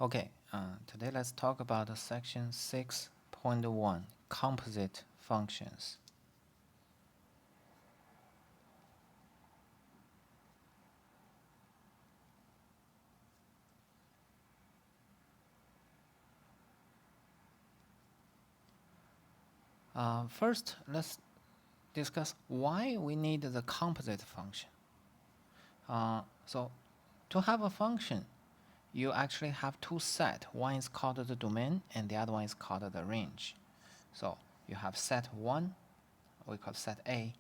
Okay, today let's talk about section 6.1 composite functions. First, let's discuss why we need the composite function. So, to have a function, you actually have two sets. One is called the domain, and the other one is called the range. So, you have set 1, we call set A,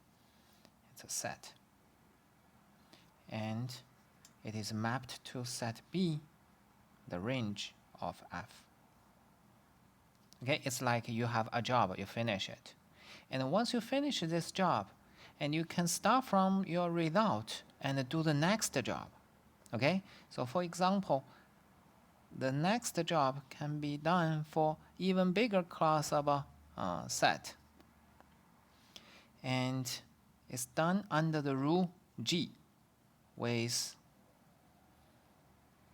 it's a set. And it is mapped to set B, the range of F. Okay, it's like you have a job, you finish it. And once you finish this job, and you can start from your result and do the next job. Okay, so for example, the next job can be done for even bigger class of a set. And it's done under the rule G with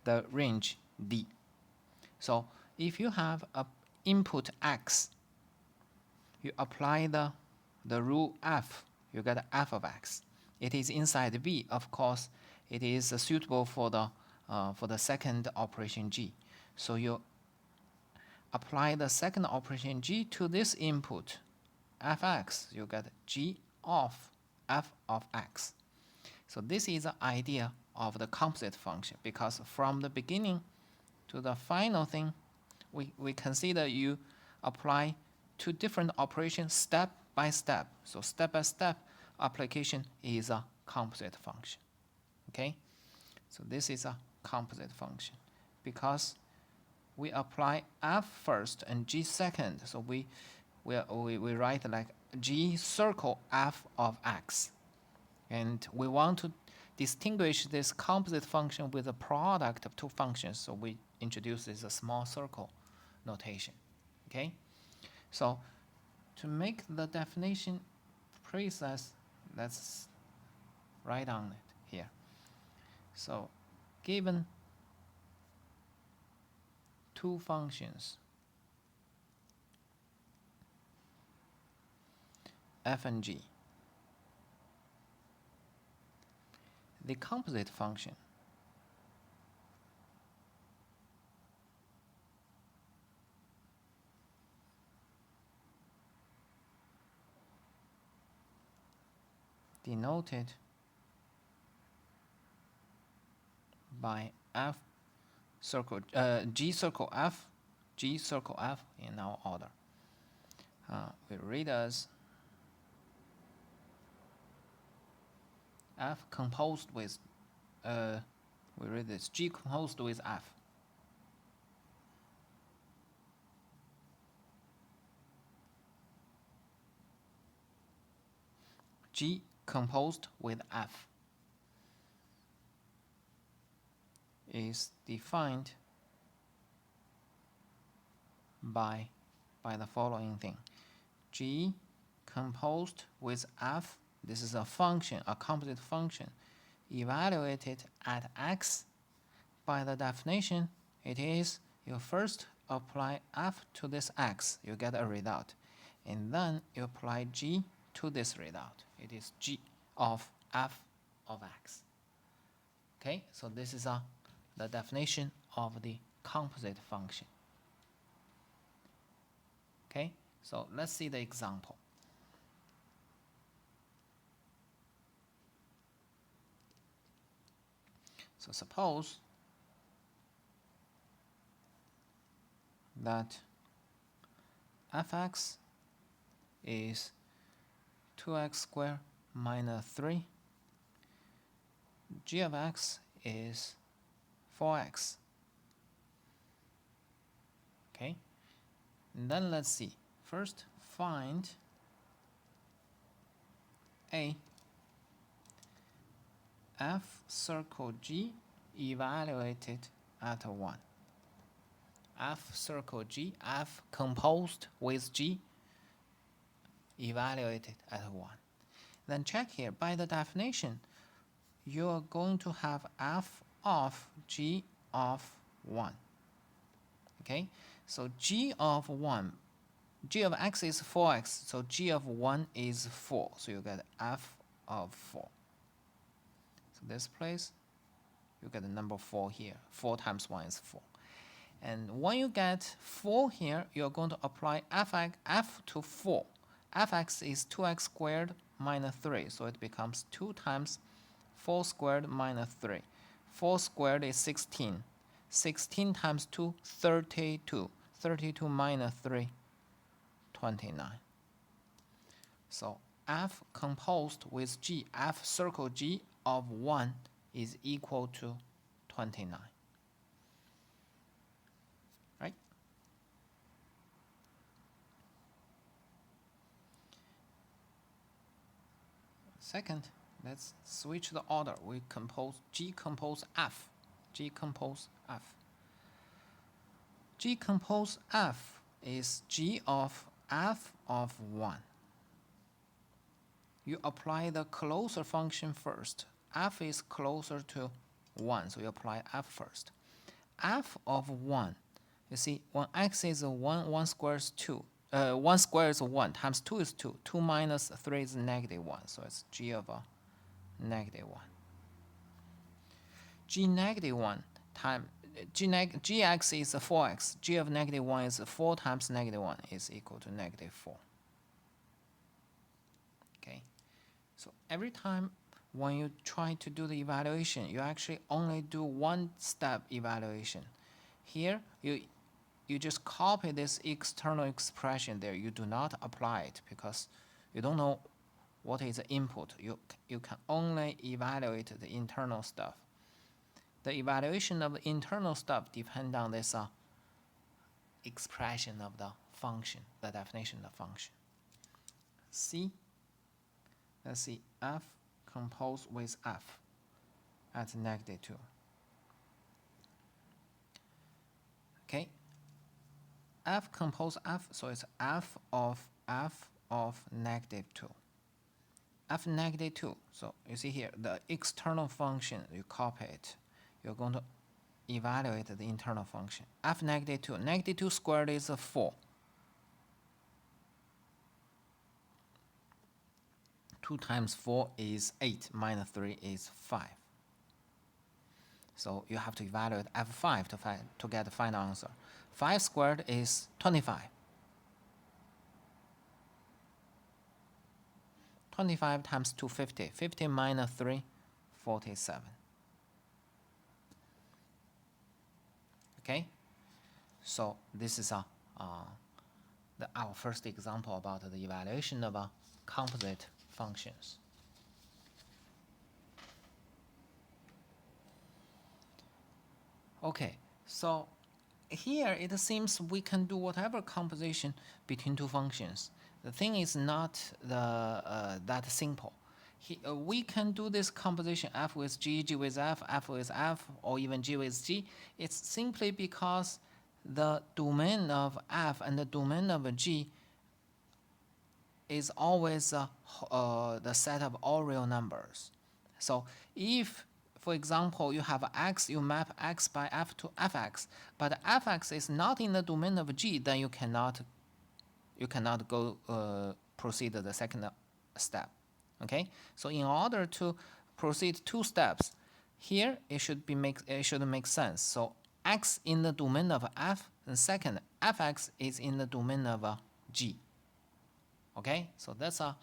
the range D. So if you have a input X, you apply the rule F, you get F of X. It is inside B, of course, it is suitable for the second operation G. So you apply the second operation G to this input, Fx, you get G of F of X. So this is the idea of the composite function, because from the beginning to the final thing, we consider you apply two different operations step by step. So step by step application is a composite function. Okay, so this is a composite function because we apply F first and G second. So we write like G circle F of X, and we want to distinguish this composite function with a product of two functions. So we introduce this a small circle notation. Okay, so to make the definition precise, let's write on it here. So given two functions f and g, the composite function denoted by f circle g circle f, g circle f in our order. We read as f composed with we read this g composed with f. G composed with f is defined by the following thing. G composed with f, this is a function, a composite function, evaluated at x. By the definition, it is you first apply f to this x, you get a result, and then you apply g to this result. It is g of f of x. Okay, so this is the definition of the composite function. Okay, so let's see the example. So suppose that fx is 2x squared minus 3, g of x is 4x. Okay, and then let's see. First, find a f circle g evaluated at 1. F circle g, f composed with g evaluated at 1. Then check here, by the definition, you are going to have f of g of 1. Okay, so g of x is 4x, so g of 1 is 4, so you get f of 4. So this place, you get the number 4 here. 4 times 1 is 4. And when you get 4 here, you're going to apply f to 4. fx is 2x squared minus 3, so it becomes 2 times 4 squared minus 3. 4 squared is 16. 16 times 2, 32. 32 minus 3, 29. So f composed with g, f circle g of 1 is equal to 29. Right? Second, let's switch the order. We compose g compose f. G compose f. G compose f is g of f of 1. You apply the closer function first. F is closer to 1, so you apply f first. F of 1, you see, when x is 1, 1 square is 2. 1 square is 1, times 2 is 2. 2 minus 3 is negative 1, so it's g of a negative 1. G negative 1 times gx is 4x. G of negative 1 is 4 times negative 1 is equal to negative 4. Okay, so every time when you try to do the evaluation, you actually only do one step evaluation. Here, you just copy this external expression there. You do not apply it because you don't know what is the input. You can only evaluate the internal stuff. The evaluation of the internal stuff depends on this expression of the function, the definition of the function. C, let's see, f composed with f at negative 2. Okay, f compose f, so it's f of negative 2. F negative 2, so you see here, the external function, you copy it. You're going to evaluate the internal function. F negative 2, negative 2 squared is 4. 2 times 4 is 8, minus 3 is 5. So you have to evaluate f5 to get the final answer. 5 squared is 25. 25 times 2, 50. 50 minus 3, 47. Okay? So this is our first example about the evaluation of composite functions. Okay, so here it seems we can do whatever composition between two functions. The thing is not that simple. We can do this composition f with g, g with f, f with f, or even g with g. It's simply because the domain of f and the domain of g is always the set of all real numbers. So if, for example, you have x, you map x by f to fx, but fx is not in the domain of g, then you cannot go proceed to the second step. Okay, so in order to proceed 2 steps, here it should make sense. So x in the domain of f, and second, fx is in the domain of g. Okay, so that's the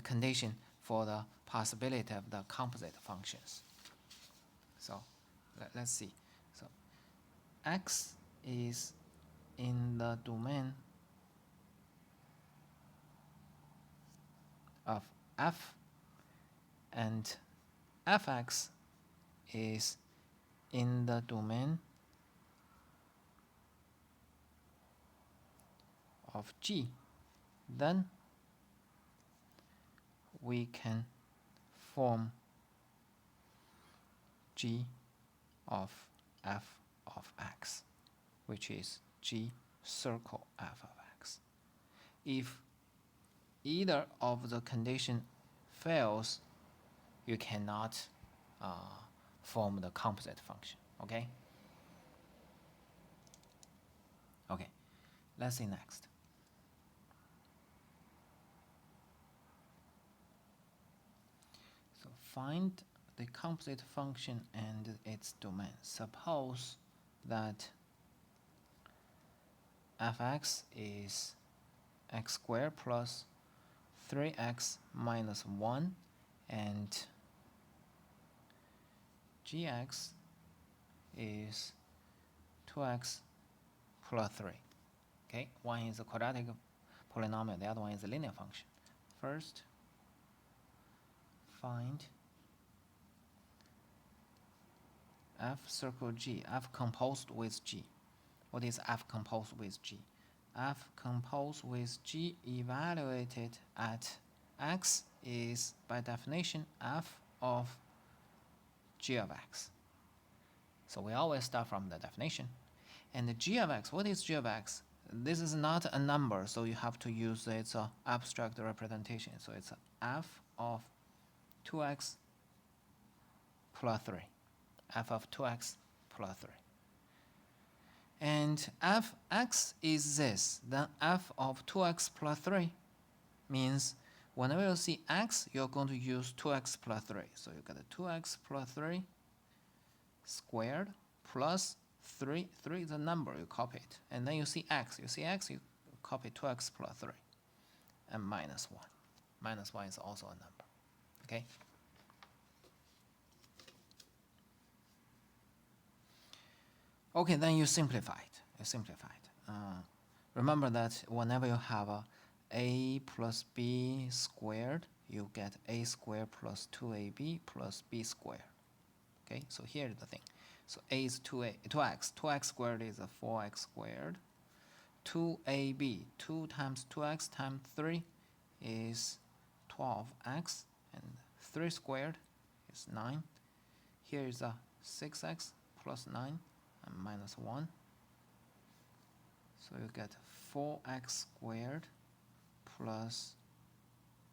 condition for the possibility of the composite functions. So let's see. So x is in the domain of f, and fx is in the domain of g, then we can form g of f of x, which is g circle f of x. If either of the condition fails, you cannot form the composite function. Okay? Okay, let's see next. So find the composite function and its domain. Suppose that fx is x squared plus 3x minus 1 and gx is 2x plus 3. Okay, one is a quadratic polynomial, the other one is a linear function. First, find f circle g, f composed with g. What is f composed with g? F composed with g evaluated at x is, by definition, f of g of x. So we always start from the definition. And the g of x, what is g of x? This is not a number, so you have to use its abstract representation. So it's f of 2x plus 3. F of 2x plus 3. And fx is this, then f of 2x plus 3 means whenever you see x, you're going to use 2x plus 3. So you get a 2x plus 3 squared plus 3. 3 is a number, you copy it. And then you see x. You see x, you copy 2x plus 3. And minus 1. Minus 1 is also a number. Okay? Okay, then you simplify it. Remember that whenever you have a plus b squared, you get a squared plus 2ab plus b squared. Okay, so here's the thing. So a is 2x. 2x squared is a 4x squared. 2ab, 2 times 2x times 3 is 12x. And 3 squared is 9. Here is a 6x plus 9 and minus 1. So you get 4x squared plus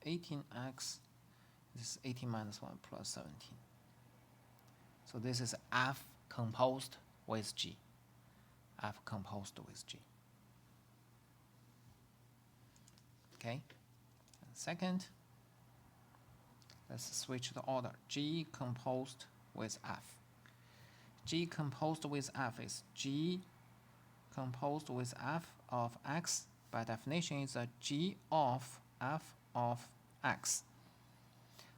18x. This is 18 minus 1 plus 17. So this is f composed with g. F composed with g. Okay. And second, let's switch the order. G composed with f. G composed with f is g composed with f of x. By definition, is a g of f of x.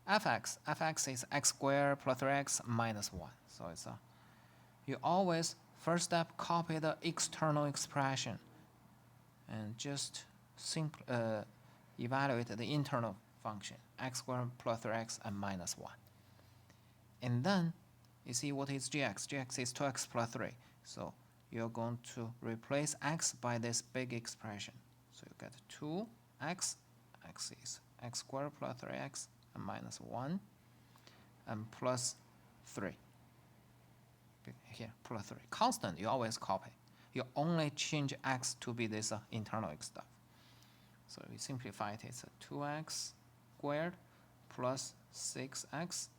fx is x squared plus 3x minus 1. So it's you always, first step, copy the external expression and just evaluate the internal function, x squared plus 3x and minus 1. And then you see what is gx. Gx is 2x plus 3. So you're going to replace x by this big expression. So you get 2x, x is x squared plus 3x and minus 1, and plus 3. Here, plus 3. Constant, you always copy. You only change x to be this internal stuff. So we simplify it, it's a 2x squared plus 6x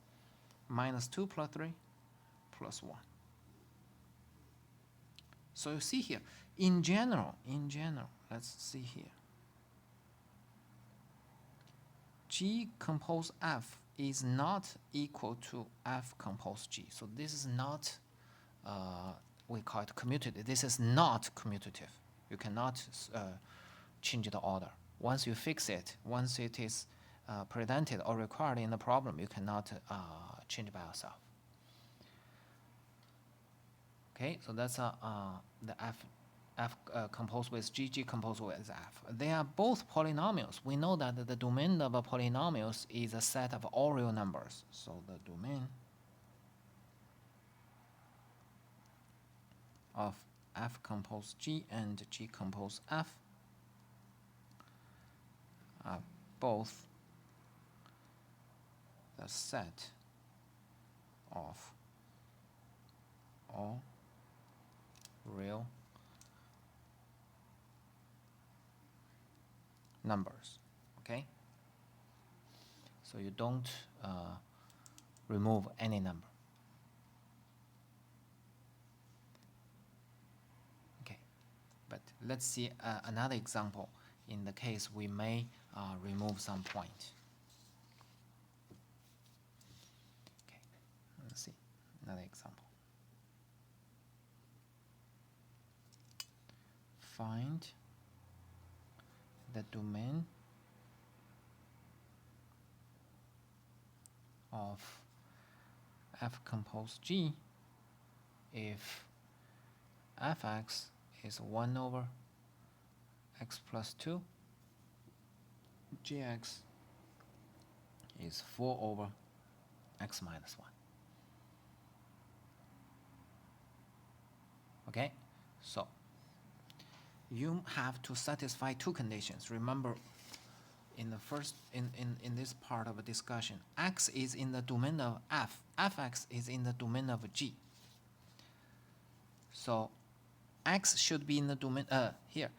minus 2 plus 3 plus 1. So you see here, in general, let's see here. G compose F is not equal to F compose G. So this is not, we call it commutative. This is not commutative. You cannot change the order. Once you fix it, once it is presented or required in the problem, you cannot change by yourself. Okay, so that's the f composed with g, g composed with f. They are both polynomials. We know that the domain of a polynomials is a set of all real numbers. So the domain of f compose g and g compose f are both the set of all real numbers. Okay, so you don't remove any number. Okay, but let's see another example. In the case, we may remove some point. Okay, let's see another example. Find the domain of f compose G if fx is 1 over x plus 2, gx is 4 over x minus 1. Okay, so you have to satisfy two conditions. Remember, in the first in this part of a discussion, x is in the domain of f, fx is in the domain of G. So x should be in the domain here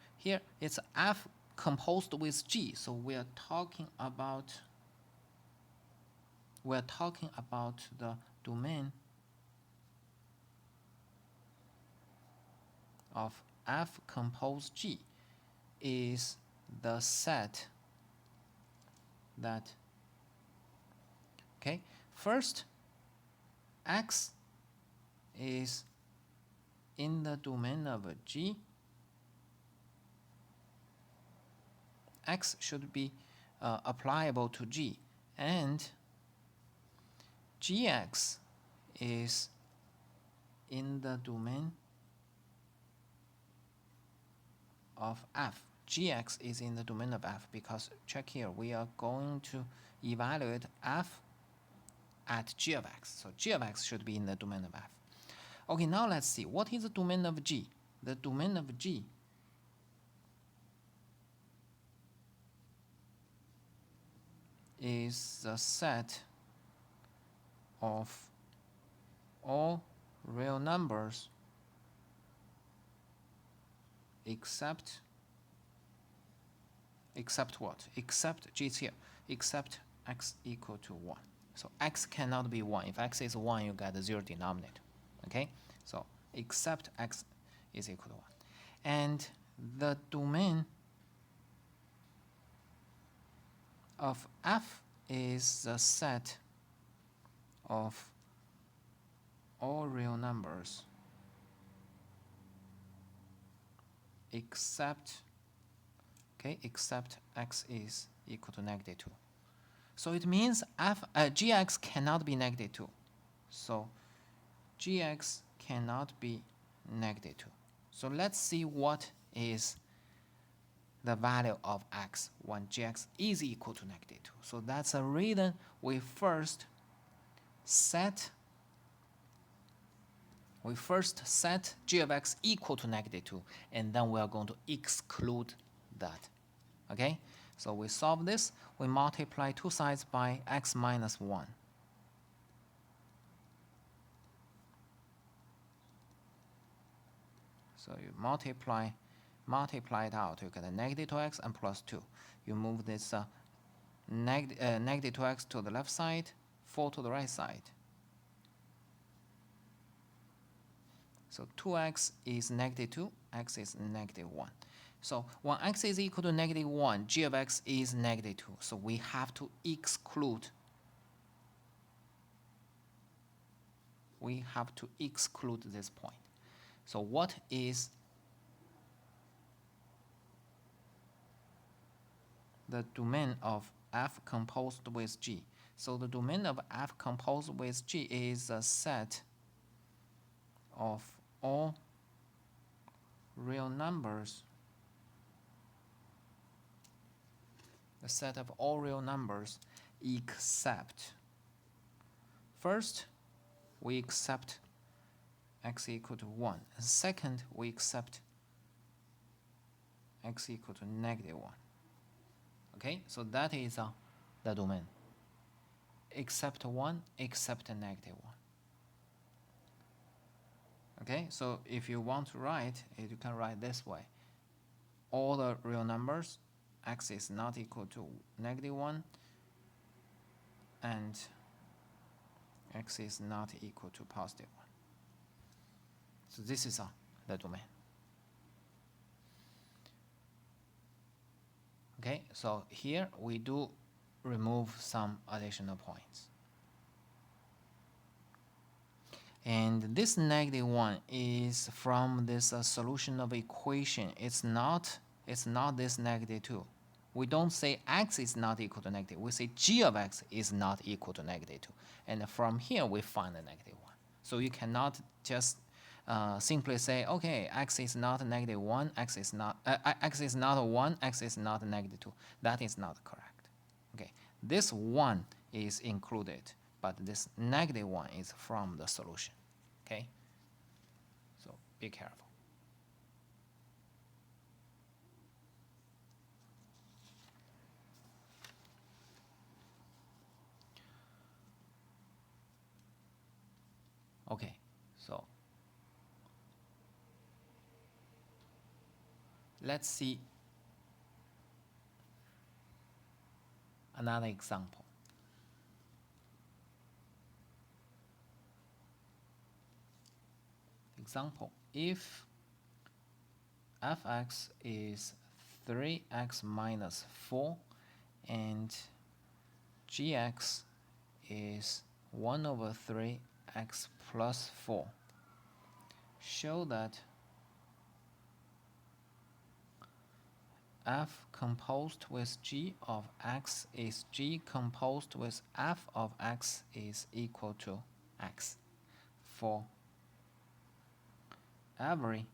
it's f composed with G, so we're talking about the domain of f compose G is the set that, okay, first x is in the domain of G. X should be applicable to G, and Gx is in the domain of F. Gx is in the domain of F because, check here, we are going to evaluate F at G of x. So G of x should be in the domain of F. Okay, now let's see. What is the domain of G? The domain of G is the set of all real numbers except what? Except G is here. Except x equal to 1. So x cannot be 1. If x is 1, you get a 0 denominator. Okay? So except x is equal to 1. And the domain of F is the set of all real numbers except x is equal to -2. So it means gx cannot be -2. So gx cannot be -2. So let's see what is the value of x when gx is equal to -2. So that's a reason we first set g of x equal to -2, and then we are going to exclude that. Okay, so we solve this. We multiply two sides by x minus 1. So you multiply it out, you get a -2x and plus 2. You move this -2x to the left side, 4 to the right side. So 2x is -2, x is -1. So when x is equal to -1, g of x is -2. So we have to exclude. This point. So what is the domain of f composed with G? So the domain of f composed with G is a set of all real numbers. The set of all real numbers except, first we accept x equal to 1. And second, we accept x equal to -1. Okay, so that is the domain. Except 1, except -1. Okay, so if you want to write it, you can write this way. All the real numbers, x is not equal to -1, and x is not equal to +1. So this is the domain. Okay, so here we do remove some additional points. And this -1 is from this solution of equation. It's not this -2. We don't say x is not equal to -. We say g of x is not equal to -2. And from here we find the -1. So you cannot just simply say, okay, x is not -1, x is not x is not 1, x is not -2. That is not correct. Okay, this 1 is included, but this -1 is from the solution. Okay, so be careful. Okay, so let's see another example. Example, if fx is 3x minus 4 and gx is 1 over 3x plus 4, show that f composed with g of x is g composed with f of x is equal to x for every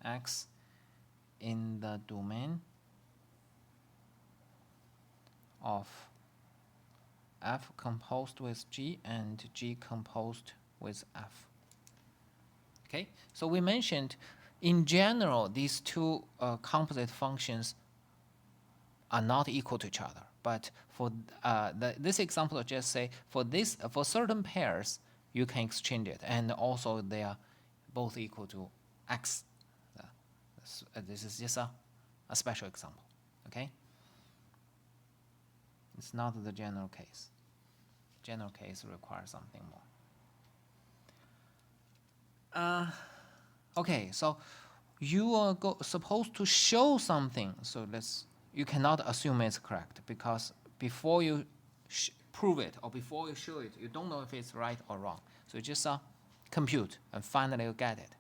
x in the domain of f composed with g and g composed with f. Okay, so we mentioned in general these two composite functions are not equal to each other, but for this example, I'll just say for certain pairs you can exchange it, and also they are both equal to x. This is just a special example. Okay, it's not the general case. General case requires something more. Okay, so you are supposed to show something. So you cannot assume it's correct, because before you prove it or before you show it, you don't know if it's right or wrong. So you just compute and finally you get it.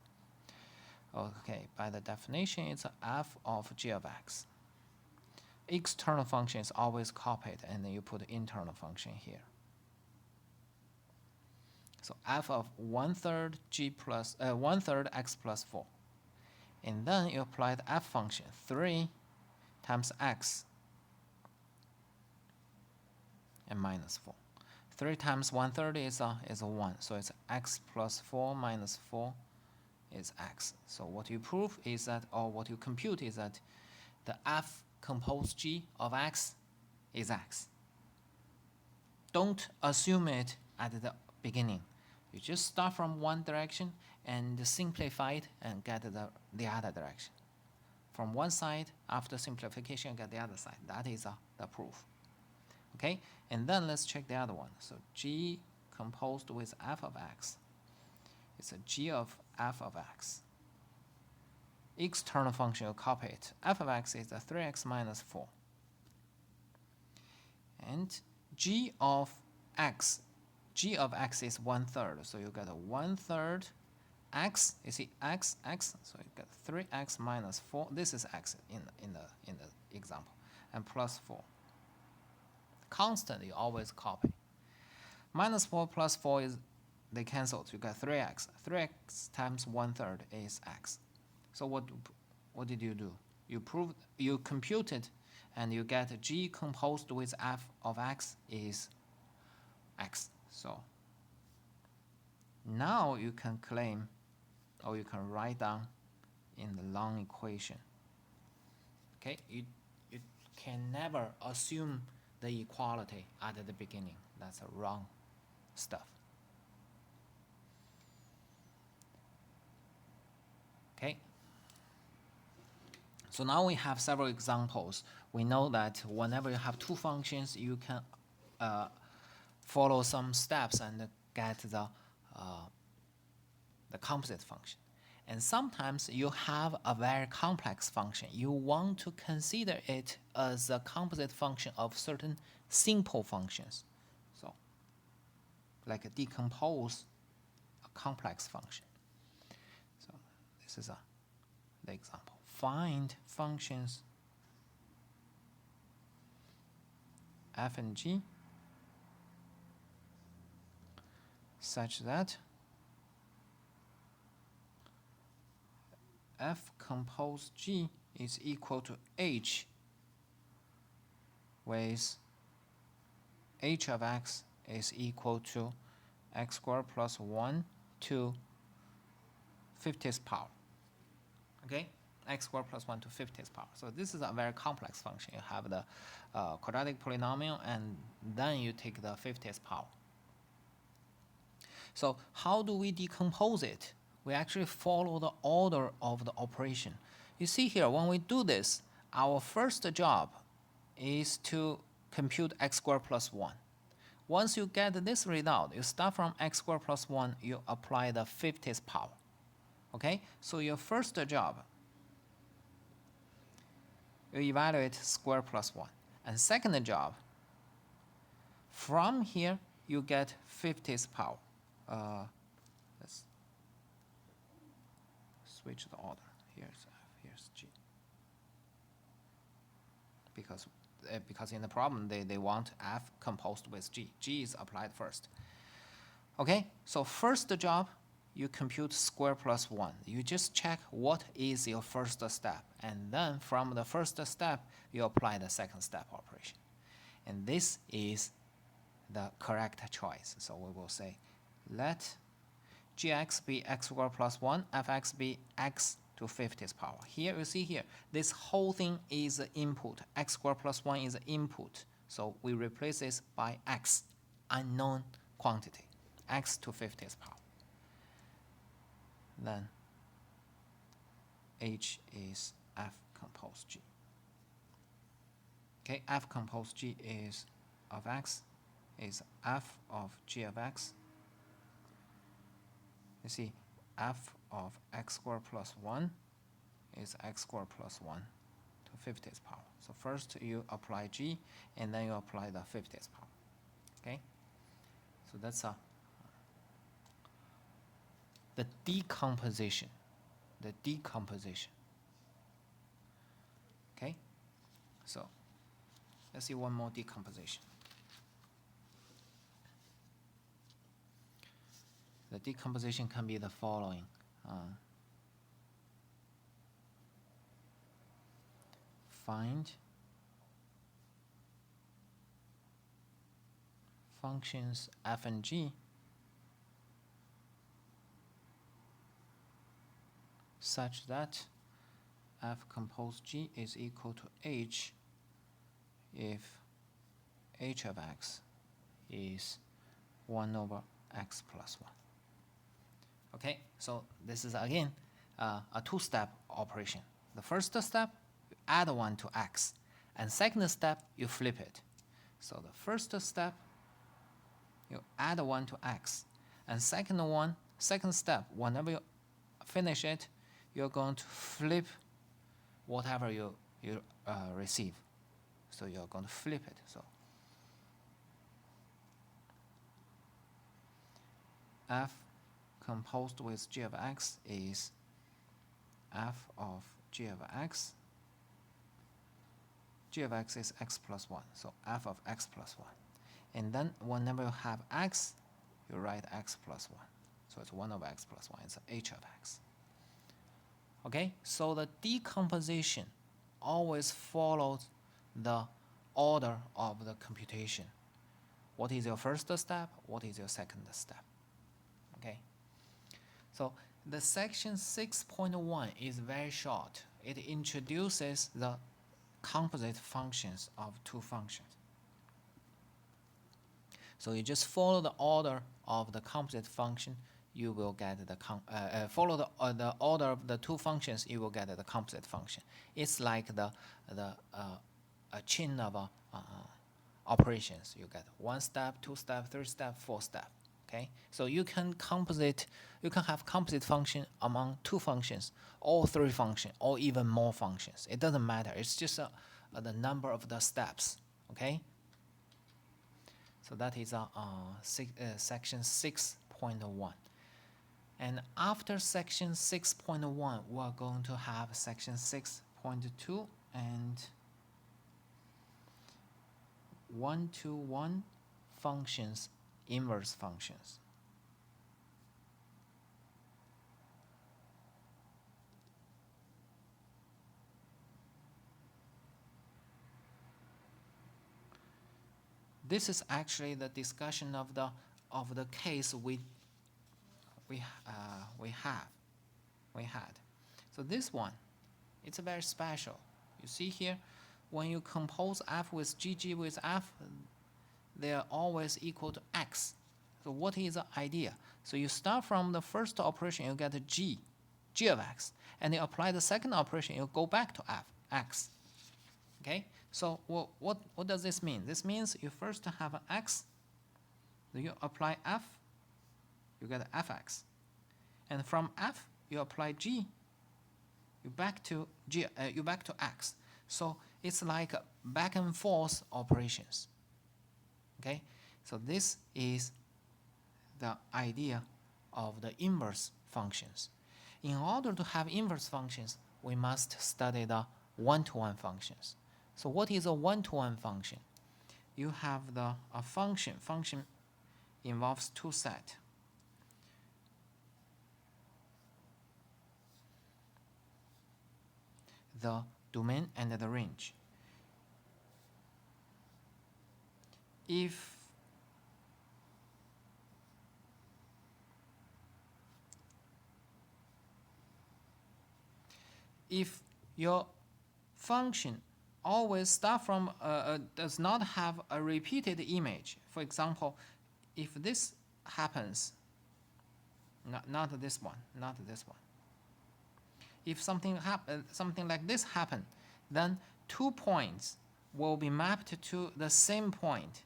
Okay, by the definition, it's f of g of x. External function is always copied, and then you put internal function here. So f of 1/3 g plus 1/3 x plus 4, and then you apply the f function 3 times x and minus 4. 3 times 1/3 is a 1, so it's x plus 4 minus 4 is x. So what you prove is that, or what you compute is that the f composed g of x is x. Don't assume it at the beginning. You just start from one direction and simplify it and get the other direction. From one side, after simplification, get the other side. That is the proof. Okay, and then let's check the other one. So g composed with f of x. It's a g of f of x. External function, you copy it. F of x is a 3x minus 4. And g of x is 1/3. So you get a 1/3 x. You see x, so you get 3x minus 4. This is x in the example. And plus 4. Constant, you always copy. Minus 4 plus 4 is, they cancel. You get 3x. 3x times 1/3 is x. So what did you do? You computed, and you get g composed with f of x is x. So now you can claim, or you can write down in the long equation. Okay, you can never assume the equality at the beginning. That's a wrong stuff. Okay. So now we have several examples. We know that whenever you have two functions, you can follow some steps and get the composite function. And sometimes you have a very complex function. You want to consider it as a composite function of certain simple functions. So, like decompose a complex function. So, this is the example. Find functions f and g such that f compose g is equal to h with h of x is equal to x squared plus 1 to 50th power. Okay, x squared plus 1 to 50th power. So this is a very complex function. You have the quadratic polynomial, and then you take the 50th power. So how do we decompose it? We actually follow the order of the operation. You see here, when we do this, our first job is to compute x squared plus 1. Once you get this result, you start from x squared plus 1, you apply the 50th power. Okay, so your first job, you evaluate square plus 1. And second job, from here, you get 50th power. Let's switch the order. Here's F, here's G. Because in the problem, they want F composed with G. G is applied first. Okay, so first job, you compute square plus 1. You just check what is your first step. And then from the first step, you apply the second step operation. And this is the correct choice. So we will say, let gx be x squared plus 1, fx be x to 50th power. Here you see here, this whole thing is input. X squared plus 1 is input. So we replace this by x, unknown quantity, x to 50th power. Then h is f compose g. Okay, f compose g is of x is f of g of x. You see, f of x squared plus 1 is x squared plus 1 to 50th power. So first you apply g, and then you apply the 50th power. Okay, so that's the decomposition. Okay, so let's see one more decomposition. The decomposition can be the following. Find functions f and g such that f compose g is equal to h if h of x is 1 over x plus 1. Okay, so this is again a two-step operation. The first step, you add 1 to x, and second step, you flip it. So the first step, you add 1 to x, and second step, whenever you finish it, you're going to flip whatever you receive. So you're going to flip it. So f composed with g of x is f of g of x. G of x is x plus 1, so f of x plus 1. And then whenever you have x, you write x plus 1. So it's 1 over x plus 1, it's h of x. Okay, so the decomposition always follows the order of the computation. What is your first step? What is your second step? Okay, so the section 6.1 is very short. It introduces the composite functions of two functions. So you just follow the order of the composite function, you will get the follow the order of the two functions, you will get the composite function. It's like a chain of operations. You get 1 step, 2 step, 3 step, 4 step. Okay, so you can have composite function among two functions, or three functions, or even more functions. It doesn't matter. It's just the number of the steps. Okay. So that is section 6.1. And after section 6.1, we're going to have section 6.2 and one-to-one functions, inverse functions. This is actually the discussion of the case we had. So this one, it's very special. You see here, when you compose f with g with f, they are always equal to x. So what is the idea? So you start from the first operation, you get g of x, and you apply the second operation, you go back to x. Okay. So what does this mean? This means you first have an x, then you apply f, you get fx, and from f you apply g, you back to x. So it's like back and forth operations. Okay, so this is the idea of the inverse functions. In order to have inverse functions, we must study the one-to-one functions. So what is a one-to-one function? You have a function. Function involves two sets. The domain and the range. If your function always start from does not have a repeated image. For example, if this happens, not this one. If something like this happen, then 2 points will be mapped to the same point.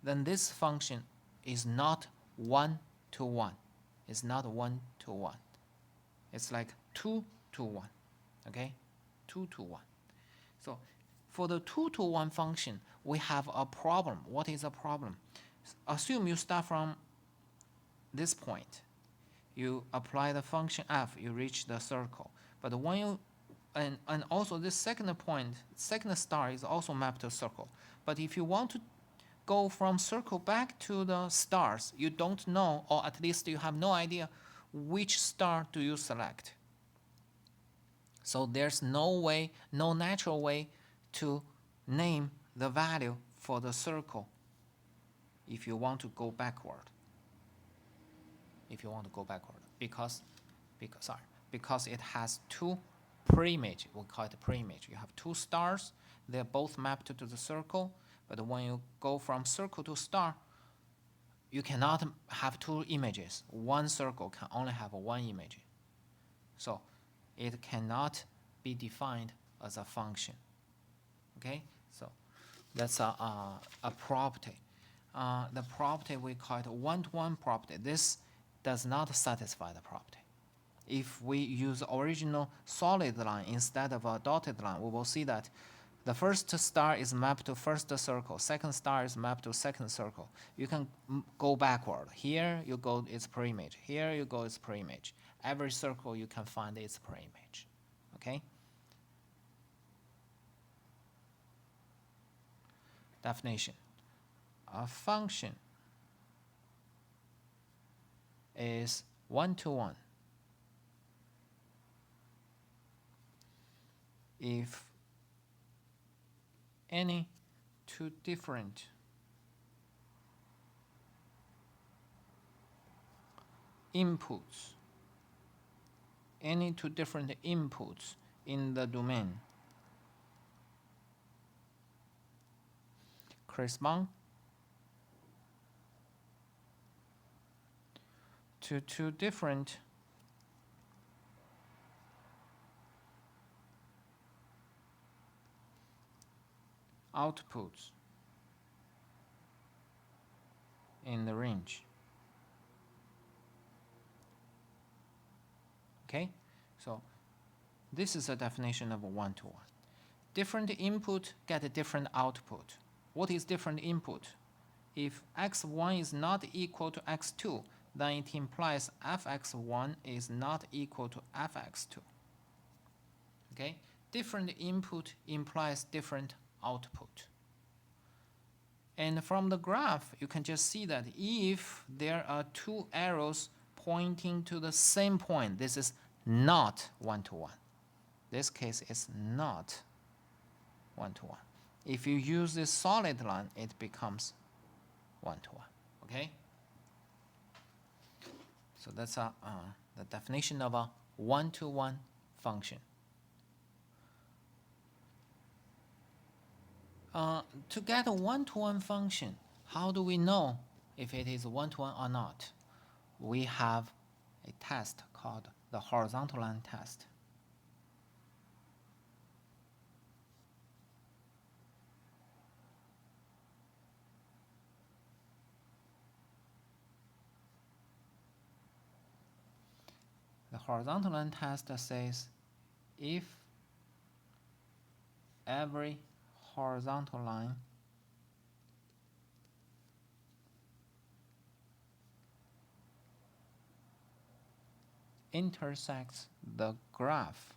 Then this function is not one-to-one. It's not one-to-one. It's like 2-to-1. Okay, 2-to-1. So for the 2-to-1 function, we have a problem. What is a problem? Assume you start from this point. You apply the function f, you reach the circle. But when you and also this second point, second star is also mapped to circle. But if you want to go from circle back to the stars, you don't know, or at least you have no idea which star do you select. So there's no natural way to name the value for the circle if you want to go backward. Because it has two preimage. We call it preimage. You have two stars. They're both mapped to the circle. But when you go from circle to star, you cannot have two images. One circle can only have one image. So it cannot be defined as a function. Okay, so that's a property. The property we call it one-to-one property. This does not satisfy the property. If we use original solid line instead of a dotted line, we will see that the first star is mapped to first circle, second star is mapped to second circle. You can go backward. Here you go, it's preimage. Here you go, it's preimage. Every circle you can find its preimage. Okay? Definition. A function is one-to-one if any two different inputs in the domain correspond to two different outputs in the range. Okay, so this is a definition of a one-to-one. Different input get a different output. What is different input? If x1 is not equal to x2, then it implies fx1 is not equal to fx2. Okay, different input implies different output. And from the graph, you can just see that if there are two arrows pointing to the same point, this is not one-to-one. This case is not one-to-one. If you use this solid line, it becomes one-to-one. Okay? So that's the definition of a one-to-one function. To get a one-to-one function, how do we know if it is one-to-one or not? We have a test called the horizontal line test. The horizontal line test says if every horizontal line intersects the graph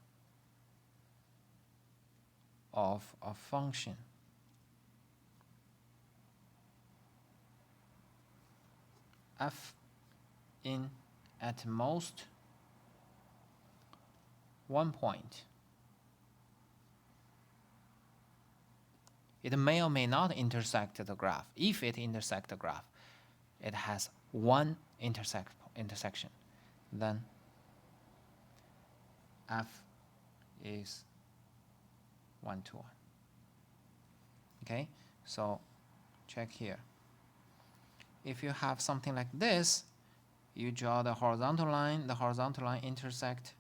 of a function f in at most one point, it may or may not intersect the graph. If it intersects the graph, it has one intersection, then f is one-to-one. Okay, so check here. If you have something like this, you draw the horizontal line intersect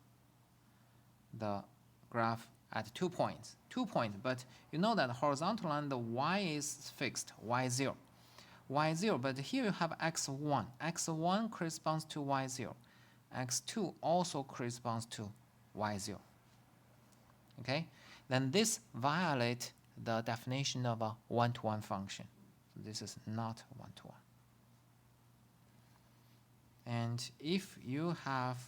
the graph at 2 points. 2 points, but you know that the horizontal line, the y is fixed, y0. y0, but here you have x1. x1 corresponds to y0. x2 also corresponds to y0. Okay? Then this violates the definition of a one-to-one function. So this is not one-to-one. And if you have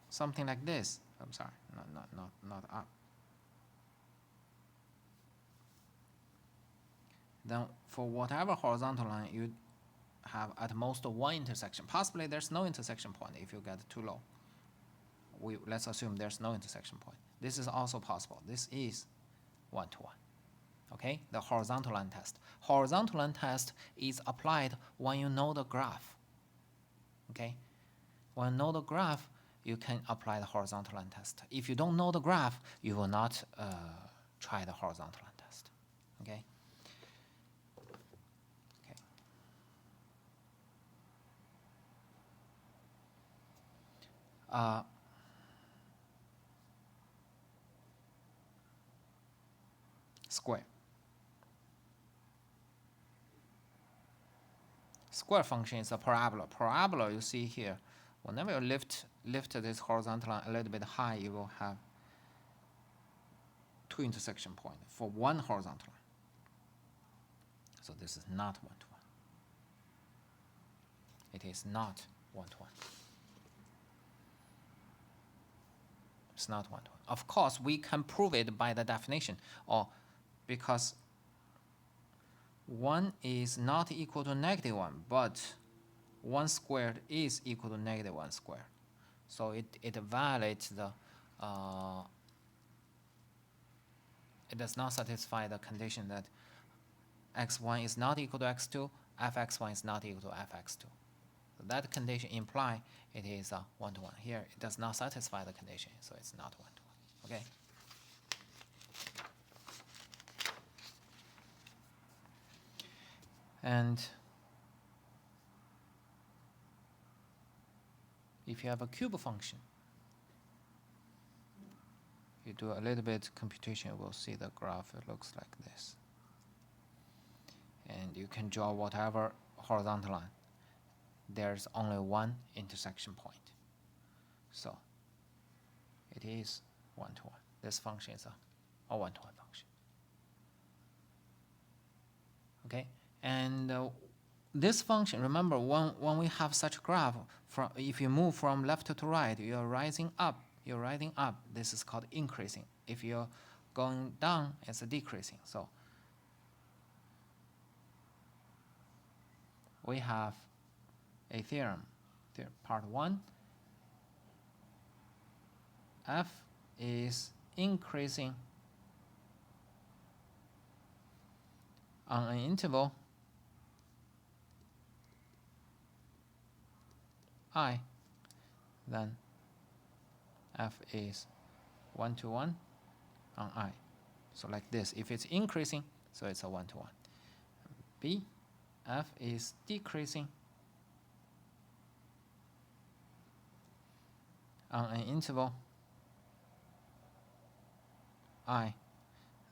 something like this, I'm sorry, not up. Then for whatever horizontal line, you have at most one intersection. Possibly there's no intersection point if you get too low. Let's assume there's no intersection point. This is also possible. This is one-to-one. Okay, the horizontal line test. Horizontal line test is applied when you know the graph. Okay, when you know the graph, you can apply the horizontal line test. If you don't know the graph, you will not try the horizontal line test. Okay. Square. Square function is a parabola. Parabola, you see here, whenever you lift this horizontal line a little bit high, you will have two intersection points for one horizontal line. So this is not one-to-one. It is not one-to-one. It's not one-to-one. Of course, we can prove it by the definition, or because 1 is not equal to -1, but 1 squared is equal to -1 squared. So it violates the, it does not satisfy the condition that x1 is not equal to x2, fx1 is not equal to fx2. So that condition implies it is a one-to-one. Here, it does not satisfy the condition, so it's not one-to-one. Okay? And if you have a cube function, you do a little bit computation, you will see the graph. It looks like this. And you can draw whatever horizontal line. There's only one intersection point. So it is one-to-one. This function is a one-to-one function. Okay, and this function, remember, when we have such graph, if you move from left to right, you're rising up. You're rising up. This is called increasing. If you're going down, it's a decreasing. So we have a theorem. Part 1, f is increasing on an interval I, then f is one-to-one on I. So like this, if it's increasing, so it's a one-to-one. B, f is decreasing on an interval I,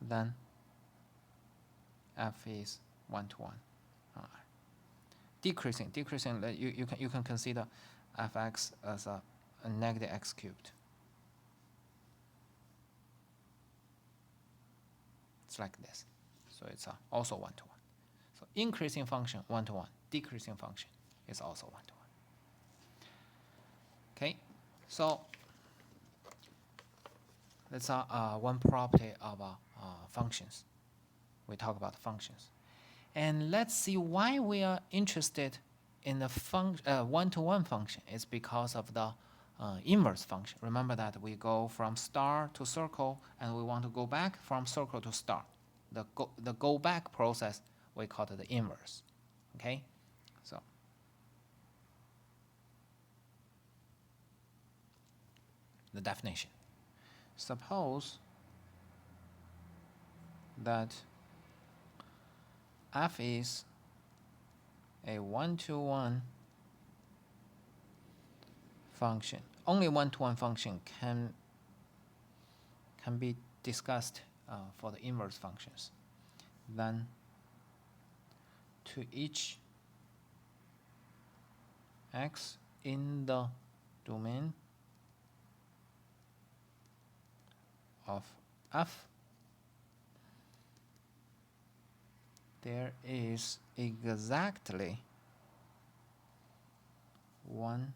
then f is one-to-one on I. Decreasing, you can consider fx as a negative x cubed. It's like this. So it's also one-to-one. So increasing function, one-to-one. Decreasing function is also one-to-one. Okay, so that's one property of functions. We talk about functions. And let's see why we are interested in the one-to-one function. It's because of the inverse function. Remember that we go from star to circle, and we want to go back from circle to star. The go back process, we call it the inverse. Okay, so the definition. Suppose that f is a one-to-one function. Only one-to-one function can be discussed for the inverse functions. Then to each x in the domain of f, there is exactly one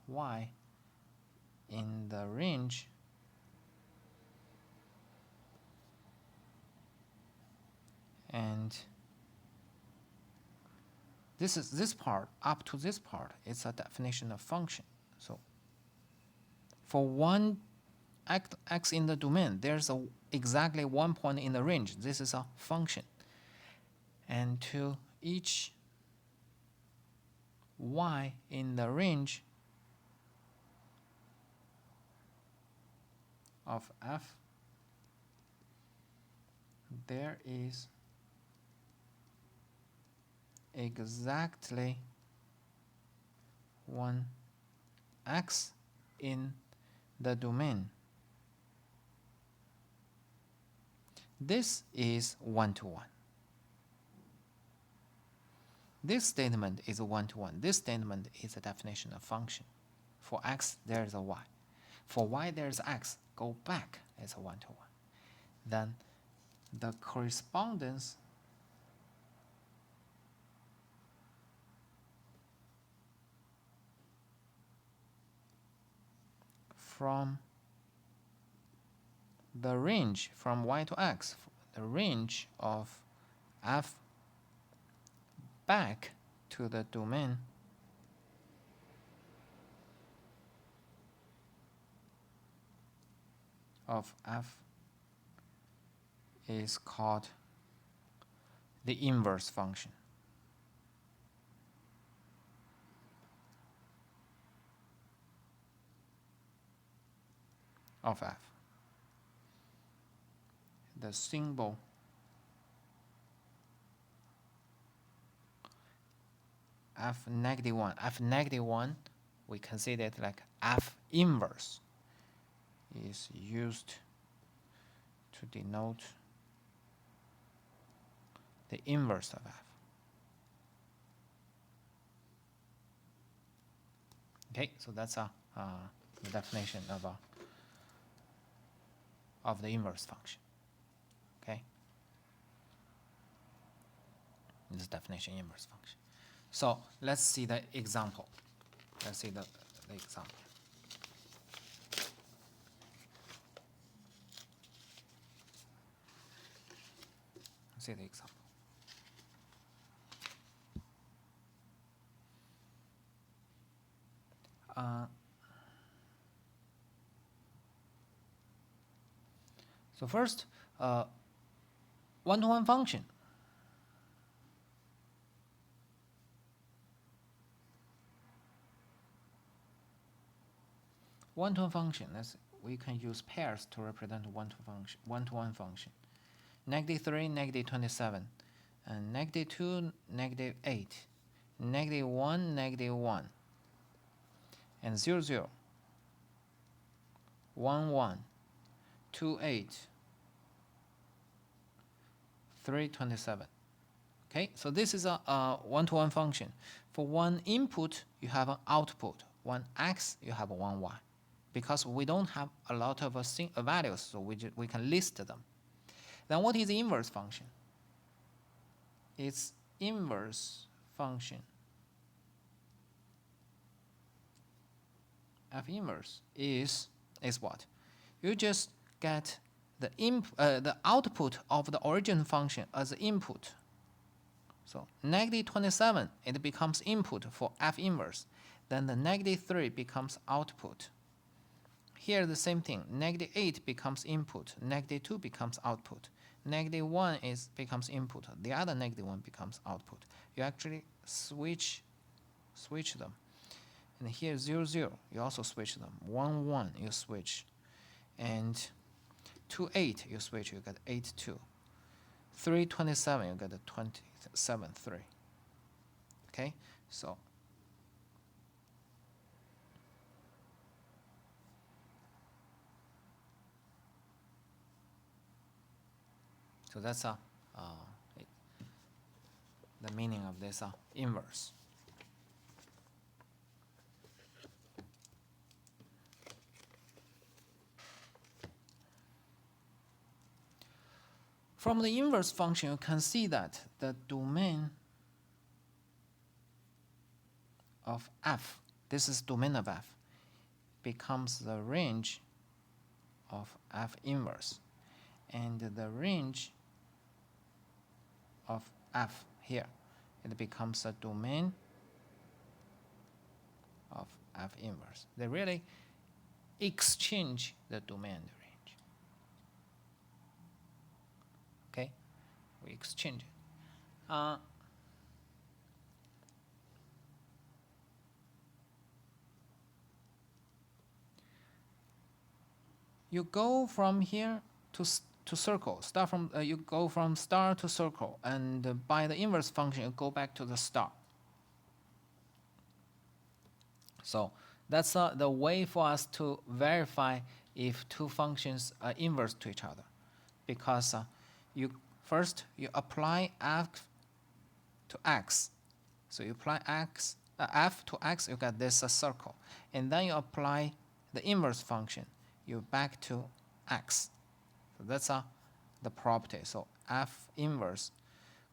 y in the range and this part up to this part is a definition of function. So for one x in the domain, there's exactly 1 point in the range. This is a function. And to each y in the range of f, there is exactly one x in the domain. This is one-to-one. This statement is a one-to-one. This statement is a definition of function. For x, there is a y. For y, there is x. Go back, it's a one-to-one. Then the correspondence from the range from y to x, the range of f back to the domain of f is called the inverse function of f. The symbol f negative 1. F negative 1, we consider it like f inverse is used to denote the inverse of f. Okay, so that's the definition of the inverse function. Okay, this definition inverse function. So let's see the example. Let's see the example. Let's see the example. So first, one-to-one function. One-to-one function. We can use pairs to represent one-to-one function. -3, -27, and -2, -8, -1, -1, and 0, 0, 1, 1, 2, 8, 3, 27. Okay, so this is a one-to-one function. For one input, you have an output. One x, you have one y. Because we don't have a lot of values, so we can list them. Then what is the inverse function? Its inverse function, f inverse, is what? You just get the output of the origin function as input. So -27, it becomes input for f inverse. Then the -3 becomes output. Here the same thing. -8 becomes input. -2 becomes output. -1 becomes input. The other -1 becomes output. You actually switch them. And here 0, 0, you also switch them. 1, 1, you switch. And 2, 8, you switch, you get 8, 2. 3, 27, you get 27, 3. Okay, so that's the meaning of this inverse. From the inverse function, you can see that the domain of f, this is domain of f, becomes the range of f inverse. And the range of f here, it becomes a domain of f inverse. They really exchange the domain and the range. Okay, we exchange it. You go from here to circle. Start from you go from star to circle, and by the inverse function, you go back to the star. So that's the way for us to verify if two functions are inverse to each other, because you apply f to x. So you apply f to x, you get this circle, and then you apply the inverse function, you back to x. So that's the property. So f inverse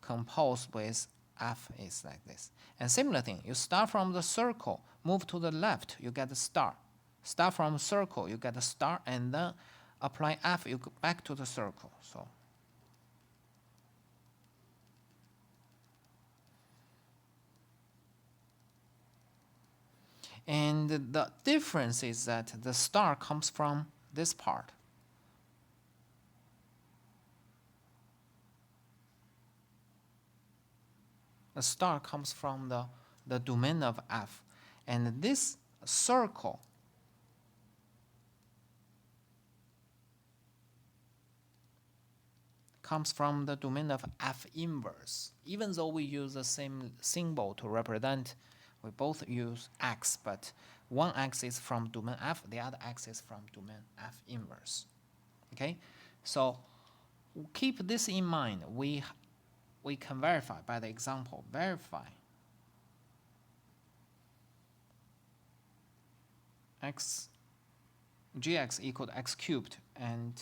composed with f is like this. And similar thing, you start from the circle, move to the left, you get the star. Start from circle, you get the star, and then apply f, you go back to the circle. So and the difference is that the star comes from this part. The star comes from the domain of f, and this circle comes from the domain of f inverse. Even though we use the same symbol to represent, we both use x, but one x is from domain f, the other x is from domain f inverse. Okay, so keep this in mind. We can verify by the example. Verify gx equal to x cubed, and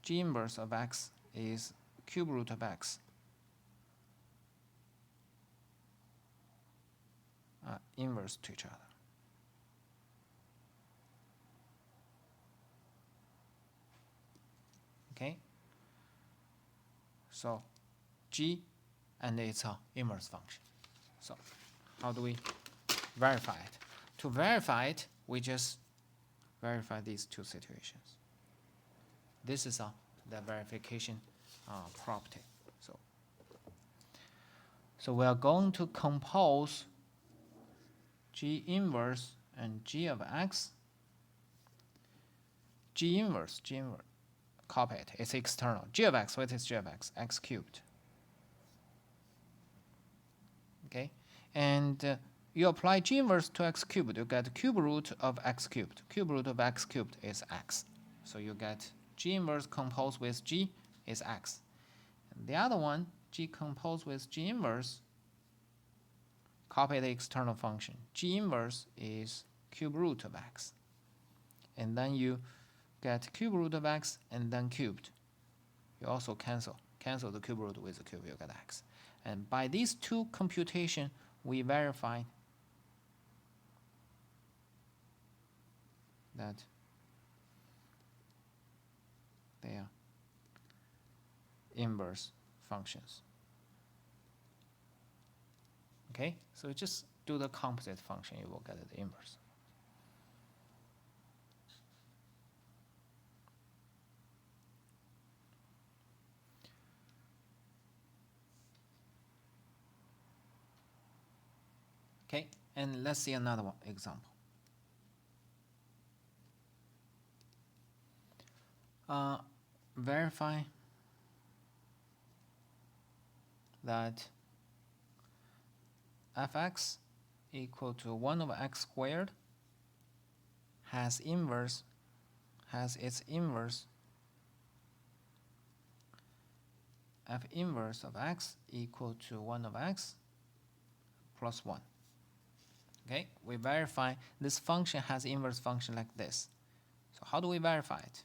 g inverse of x is cube root of x, inverse to each other. Okay, so g and it's an inverse function. So how do we verify it? To verify it, we just verify these two situations. This is the verification property. So we are going to compose g inverse and g of x. G inverse, copy it, it's external. G of x, what is g of x? X cubed. Okay, and you apply g inverse to x cubed, you get cube root of x cubed. Cube root of x cubed is x. So you get g inverse composed with g is x. And the other one, g composed with g inverse, copy the external function. G inverse is cube root of x. And then you get cube root of x and then cubed. You also cancel the cube root with the cube, you get x. And by these two computation, we verify that they are inverse functions. Okay, so just do the composite function, you will get the inverse. Okay, and let's see another one example. Verify that fx equal to 1 over x squared has its inverse f inverse of x equal to 1 over x plus 1. Okay, we verify this function has inverse function like this. So how do we verify it?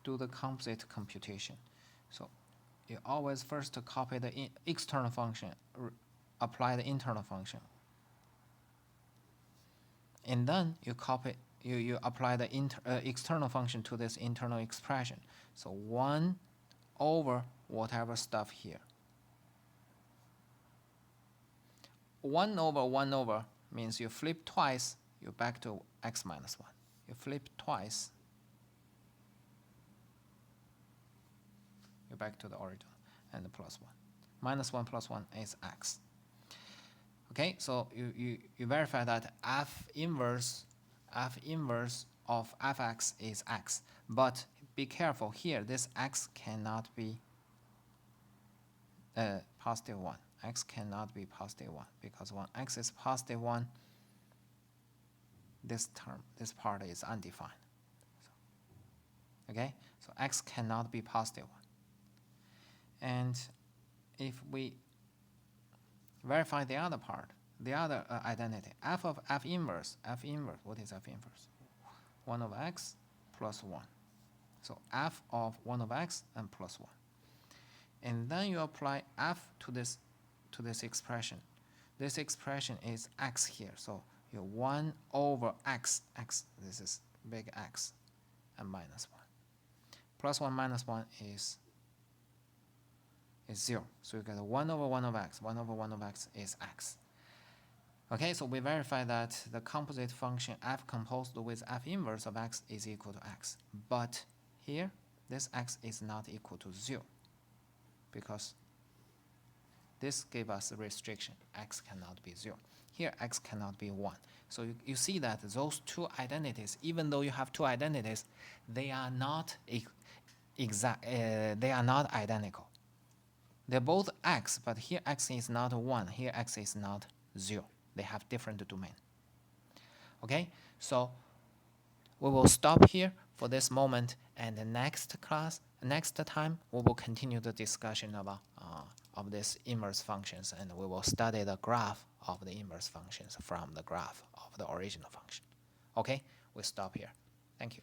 Do the composite computation. So you always first copy the external function, apply the internal function, and then you apply the external function to this internal expression. So 1 over whatever stuff here. 1 over means you flip twice, you're back to x minus 1. You flip twice, you're back to the original, and the plus 1. Minus 1 plus 1 is x. Okay, so you verify that f inverse of fx is x. But be careful here, this x cannot be positive 1. X cannot be positive 1, because when x is positive 1, this part is undefined. Okay, so x cannot be positive 1. And if we verify the other part, the other identity, f of f inverse, what is f inverse? 1 over x plus 1. So f of 1 over x and plus 1. And then you apply f to this expression. This expression is x here, so you 1 over x, this is big X, and minus 1. Plus 1 minus 1 is 0. So you get 1 over 1 over x. 1 over 1 over x is x. Okay, so we verify that the composite function f composed with f inverse of x is equal to x. But here, this x is not equal to 0, because this gave us a restriction. X cannot be 0. Here, x cannot be 1. So you see that those two identities, even though you have two identities, they are not they are not identical. They're both x, but here x is not 1. Here x is not 0. They have different domain. Okay, so we will stop here for this moment, and the next time we will continue the discussion about of these inverse functions, and we will study the graph of the inverse functions from the graph of the original function. Okay, we stop here. Thank you.